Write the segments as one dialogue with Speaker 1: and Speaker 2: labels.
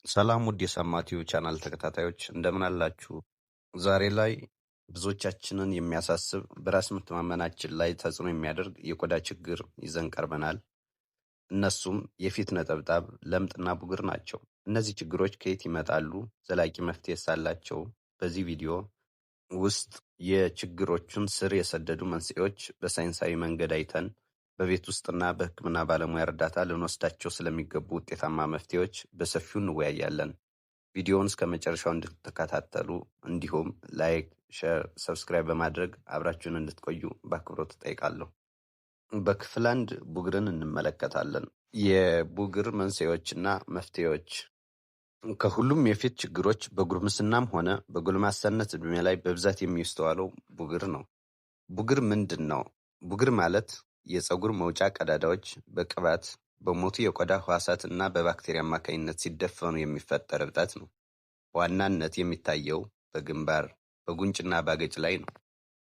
Speaker 1: ሰላም ውድ የሳማ ቲዩብ ቻናል ተከታታዮች እንደምን አላችሁ? ዛሬ ላይ ብዙዎቻችንን የሚያሳስብ በራስ መተማመናችን ላይ ተጽዕኖ የሚያደርግ የቆዳ ችግር ይዘን ቀርበናል። እነሱም የፊት ነጠብጣብ፣ ለምጥና ቡግር ናቸው። እነዚህ ችግሮች ከየት ይመጣሉ? ዘላቂ መፍትሄስ አላቸው? በዚህ ቪዲዮ ውስጥ የችግሮቹን ስር የሰደዱ መንስኤዎች በሳይንሳዊ መንገድ አይተን በቤት ውስጥና በሕክምና ባለሙያ እርዳታ ልንወስዳቸው ስለሚገቡ ውጤታማ መፍትሄዎች በሰፊው እንወያያለን። ቪዲዮውን እስከ መጨረሻው እንድትከታተሉ እንዲሁም ላይክ፣ ሼር፣ ሰብስክራይብ በማድረግ አብራችሁን እንድትቆዩ በአክብሮት እጠይቃለሁ። በክፍል 1 ቡግርን እንመለከታለን። የቡግር መንስኤዎችና መፍትሄዎች። ከሁሉም የፊት ችግሮች በጉርምስናም ሆነ በጎልማሳነት ዕድሜ ላይ በብዛት የሚስተዋለው ቡግር ነው። ቡግር ምንድን ነው? ቡግር ማለት የፀጉር መውጫ ቀዳዳዎች በቅባት፣ በሞቱ የቆዳ ህዋሳት እና በባክቴሪያ አማካኝነት ሲደፈኑ የሚፈጠር እብጠት ነው። በዋናነት የሚታየው በግንባር፣ በጉንጭና ባገጭ ላይ ነው።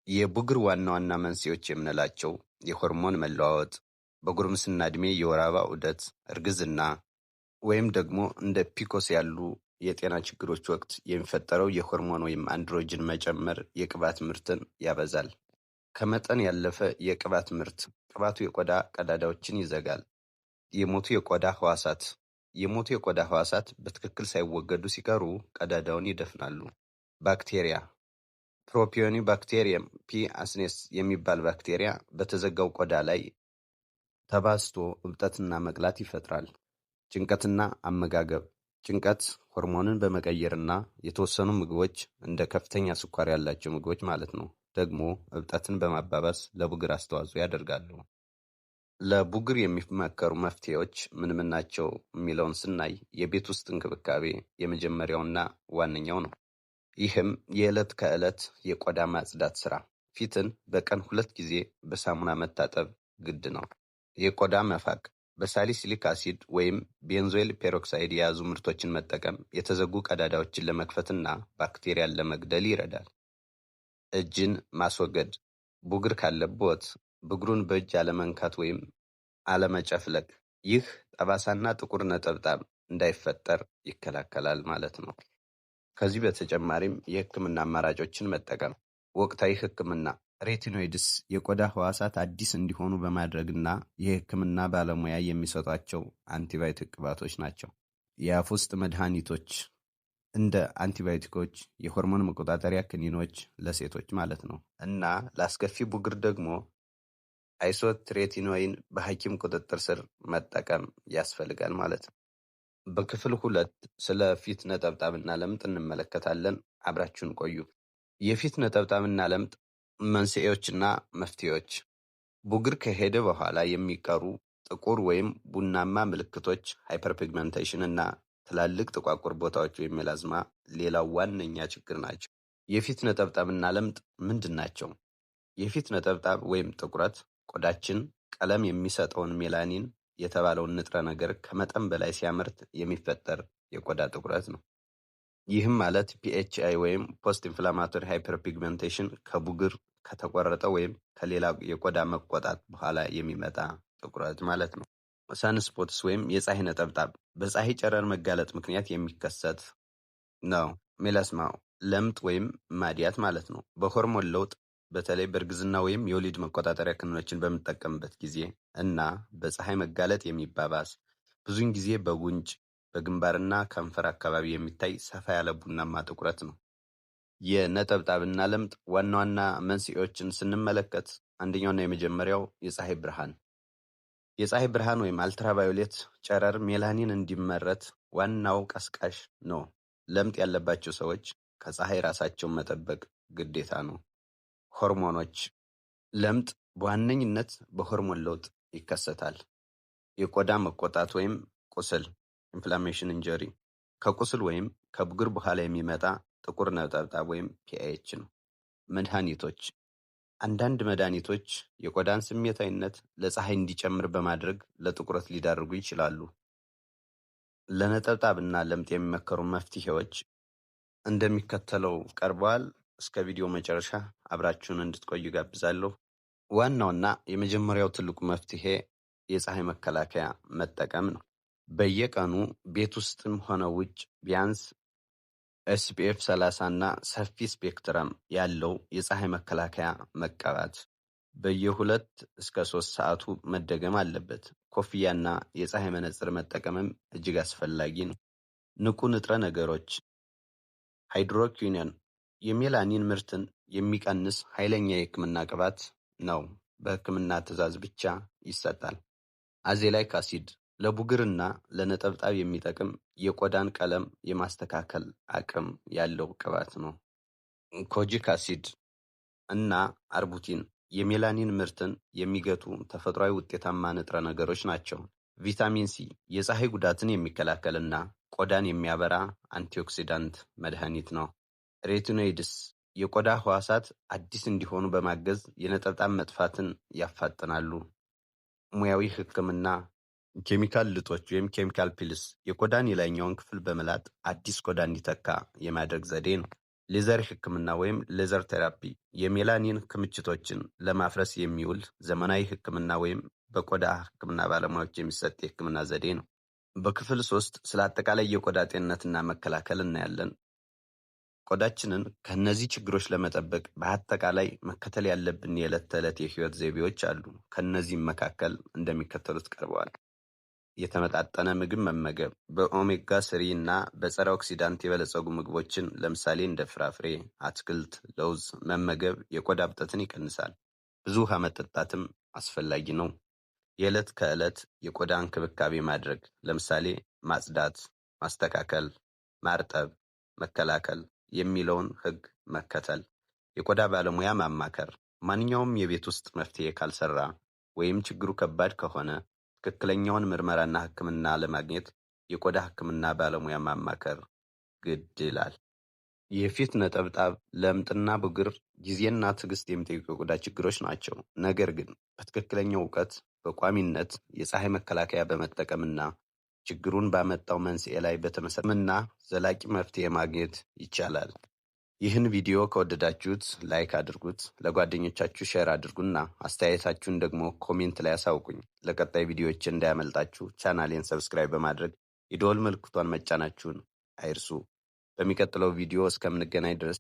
Speaker 1: የቡግር ዋና ዋና መንስኤዎች የምንላቸው የሆርሞን መለዋወጥ፣ በጉርምስና ዕድሜ የወር አበባ ዑደት፣ እርግዝና ወይም ደግሞ እንደ ፒኮስ ያሉ የጤና ችግሮች ወቅት የሚፈጠረው የሆርሞን ወይም አንድሮጅን መጨመር የቅባት ምርትን ያበዛል። ከመጠን ያለፈ የቅባት ምርት ቅባቱ የቆዳ ቀዳዳዎችን ይዘጋል። የሞቱ የቆዳ ህዋሳት በትክክል ሳይወገዱ ሲቀሩ ቀዳዳውን ይደፍናሉ። ባክቴሪያ ፕሮፒዮኒ ባክቴሪየም ፒ አስኔስ የሚባል ባክቴሪያ በተዘጋው ቆዳ ላይ ተባዝቶ እብጠትና መቅላት ይፈጥራል። ጭንቀትና አመጋገብ ጭንቀት ሆርሞንን በመቀየርና የተወሰኑ ምግቦች እንደ ከፍተኛ ስኳር ያላቸው ምግቦች ማለት ነው ደግሞ እብጠትን በማባባስ ለቡግር አስተዋጽኦ ያደርጋሉ። ለቡግር የሚመከሩ መፍትሄዎች ምን ናቸው የሚለውን ስናይ የቤት ውስጥ እንክብካቤ የመጀመሪያውና ዋነኛው ነው። ይህም የዕለት ከዕለት የቆዳ ማጽዳት ስራ። ፊትን በቀን 2 ጊዜ በሳሙና መታጠብ ግድ ነው። የቆዳ መፋቅ በሳሊሲሊክ አሲድ ወይም ቤንዞይል ፔሮክሳይድ የያዙ ምርቶችን መጠቀም የተዘጉ ቀዳዳዎችን ለመክፈትና ባክቴሪያን ለመግደል ይረዳል። እጅን ማስወገድ ቡግር ካለቦት ብጉሩን በእጅ አለመንካት ወይም አለመጨፍለቅ። ይህ ጠባሳና ጥቁር ነጠብጣብ እንዳይፈጠር ይከላከላል ማለት ነው። ከዚህ በተጨማሪም የህክምና አማራጮችን መጠቀም። ወቅታዊ ህክምና ሬቲኖይድስ የቆዳ ህዋሳት አዲስ እንዲሆኑ በማድረግና የህክምና ባለሙያ የሚሰጧቸው አንቲባዮቲክ ቅባቶች ናቸው። የአፍ ውስጥ መድኃኒቶች እንደ አንቲባዮቲኮች፣ የሆርሞን መቆጣጠሪያ ክኒኖች ለሴቶች ማለት ነው እና ለአስከፊ ቡግር ደግሞ አይሶትሬቲኖይን በሐኪም ቁጥጥር ስር መጠቀም ያስፈልጋል ማለት ነው። በክፍል 2 ስለ ፊት ነጠብጣብና ለምጥ እንመለከታለን። አብራችሁን ቆዩ። የፊት ነጠብጣብና ለምጥ መንስኤዎችና መፍትሄዎች። ቡግር ከሄደ በኋላ የሚቀሩ ጥቁር ወይም ቡናማ ምልክቶች ሃይፐርፒግመንቴሽን እና ትላልቅ ጥቋቁር ቦታዎች ወይም ሜላዝማ ሌላው ዋነኛ ችግር ናቸው። የፊት ነጠብጣብና ለምጥ ምንድን ናቸው? የፊት ነጠብጣብ ወይም ጥቁረት ቆዳችን ቀለም የሚሰጠውን ሜላኒን የተባለውን ንጥረ ነገር ከመጠን በላይ ሲያመርት የሚፈጠር የቆዳ ጥቁረት ነው። ይህም ማለት ፒኤችአይ ወይም ፖስት ኢንፍላማቶሪ ሃይፐርፒግመንቴሽን ከቡግር ከተቆረጠ ወይም ከሌላ የቆዳ መቆጣት በኋላ የሚመጣ ጥቁረት ማለት ነው። ሳንስፖትስ ወይም የፀሐይ ነጠብጣብ በፀሐይ ጨረር መጋለጥ ምክንያት የሚከሰት ነው። ሜላስማ ለምጥ ወይም ማዲያት ማለት ነው። በሆርሞን ለውጥ በተለይ በእርግዝና ወይም የወሊድ መቆጣጠሪያ ክኒኖችን በምንጠቀምበት ጊዜ እና በፀሐይ መጋለጥ የሚባባስ ብዙውን ጊዜ በጉንጭ በግንባርና ከንፈር አካባቢ የሚታይ ሰፋ ያለ ቡናማ ጥቁረት ነው። የነጠብጣብና ለምጥ ዋና ዋና መንስኤዎችን ስንመለከት አንደኛውና የመጀመሪያው የፀሐይ ብርሃን። የፀሐይ ብርሃን ወይም አልትራቫዮሌት ጨረር ሜላኒን እንዲመረት ዋናው ቀስቃሽ ነው። ለምጥ ያለባቸው ሰዎች ከፀሐይ ራሳቸውን መጠበቅ ግዴታ ነው። ሆርሞኖች ለምጥ በዋነኝነት በሆርሞን ለውጥ ይከሰታል። የቆዳ መቆጣት ወይም ቁስል ኢንፍላሜሽን ኢንጀሪ ከቁስል ወይም ከቡግር በኋላ የሚመጣ ጥቁር ነጠብጣብ ወይም ፒኤች ነው። መድኃኒቶች አንዳንድ መድኃኒቶች የቆዳን ስሜታዊነት ለፀሐይ እንዲጨምር በማድረግ ለጥቁረት ሊዳርጉ ይችላሉ። ለነጠብጣብና ለምጥ የሚመከሩ መፍትሄዎች እንደሚከተለው ቀርበዋል። እስከ ቪዲዮ መጨረሻ አብራችሁን እንድትቆዩ ጋብዛለሁ። ዋናውና የመጀመሪያው ትልቁ መፍትሄ የፀሐይ መከላከያ መጠቀም ነው። በየቀኑ ቤት ውስጥም ሆነ ውጭ ቢያንስ SPF 30 እና ሰፊ ስፔክትረም ያለው የፀሐይ መከላከያ መቀባት። በየ2 እስከ 3 ሰዓቱ መደገም አለበት። ኮፍያና የፀሐይ መነጽር መጠቀምም እጅግ አስፈላጊ ነው። ንቁ ንጥረ ነገሮች ሃይድሮኪኖን የሜላኒን ምርትን የሚቀንስ ኃይለኛ የህክምና ቅባት ነው። በህክምና ትዕዛዝ ብቻ ይሰጣል። አዜላይክ አሲድ ለቡግርና ለነጠብጣብ የሚጠቅም የቆዳን ቀለም የማስተካከል አቅም ያለው ቅባት ነው። ኮጂክ አሲድ እና አርቡቲን የሜላኒን ምርትን የሚገቱ ተፈጥሯዊ ውጤታማ ንጥረ ነገሮች ናቸው። ቪታሚን ሲ የፀሐይ ጉዳትን የሚከላከልና ቆዳን የሚያበራ አንቲኦክሲዳንት መድኃኒት ነው። ሬቲኖይድስ የቆዳ ህዋሳት አዲስ እንዲሆኑ በማገዝ የነጠብጣብ መጥፋትን ያፋጥናሉ። ሙያዊ ህክምና ኬሚካል ልጦች ወይም ኬሚካል ፒልስ የቆዳን የላይኛውን ክፍል በመላጥ አዲስ ቆዳ እንዲተካ የማድረግ ዘዴ ነው። ሌዘር ህክምና ወይም ሌዘር ቴራፒ የሜላኒን ክምችቶችን ለማፍረስ የሚውል ዘመናዊ ህክምና ወይም በቆዳ ህክምና ባለሙያዎች የሚሰጥ የህክምና ዘዴ ነው። በክፍል 3 ስለ አጠቃላይ የቆዳ ጤንነትና መከላከል እናያለን። ቆዳችንን ከነዚህ ችግሮች ለመጠበቅ በአጠቃላይ መከተል ያለብን የዕለት ተዕለት የህይወት ዘይቤዎች አሉ። ከነዚህም መካከል እንደሚከተሉት ቀርበዋል። የተመጣጠነ ምግብ መመገብ፣ በኦሜጋ 3 እና በጸረ ኦክሲዳንት የበለጸጉ ምግቦችን ለምሳሌ እንደ ፍራፍሬ፣ አትክልት፣ ለውዝ መመገብ የቆዳ እብጠትን ይቀንሳል። ብዙ ውሃ መጠጣትም አስፈላጊ ነው። የዕለት ከዕለት የቆዳ እንክብካቤ ማድረግ ለምሳሌ ማጽዳት፣ ማስተካከል፣ ማርጠብ፣ መከላከል የሚለውን ህግ መከተል። የቆዳ ባለሙያ ማማከር ማንኛውም የቤት ውስጥ መፍትሄ ካልሰራ ወይም ችግሩ ከባድ ከሆነ ትክክለኛውን ምርመራና ህክምና ለማግኘት የቆዳ ህክምና ባለሙያ ማማከር ግድ ይላል። የፊት ነጠብጣብ፣ ለምጥና ብጉር ጊዜና ትዕግስት የሚጠይቁ የቆዳ ችግሮች ናቸው። ነገር ግን በትክክለኛው እውቀት በቋሚነት የፀሐይ መከላከያ በመጠቀምና ችግሩን ባመጣው መንስኤ ላይ በተመሰረተና ዘላቂ መፍትሄ ማግኘት ይቻላል። ይህን ቪዲዮ ከወደዳችሁት ላይክ አድርጉት፣ ለጓደኞቻችሁ ሼር አድርጉና አስተያየታችሁን ደግሞ ኮሜንት ላይ አሳውቁኝ። ለቀጣይ ቪዲዮዎች እንዳያመልጣችሁ ቻናሌን ሰብስክራይብ በማድረግ የደወል ምልክቷን መጫናችሁን አይርሱ። በሚቀጥለው ቪዲዮ እስከምንገናኝ ድረስ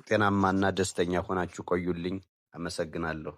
Speaker 1: ጤናማና ደስተኛ ሆናችሁ ቆዩልኝ። አመሰግናለሁ።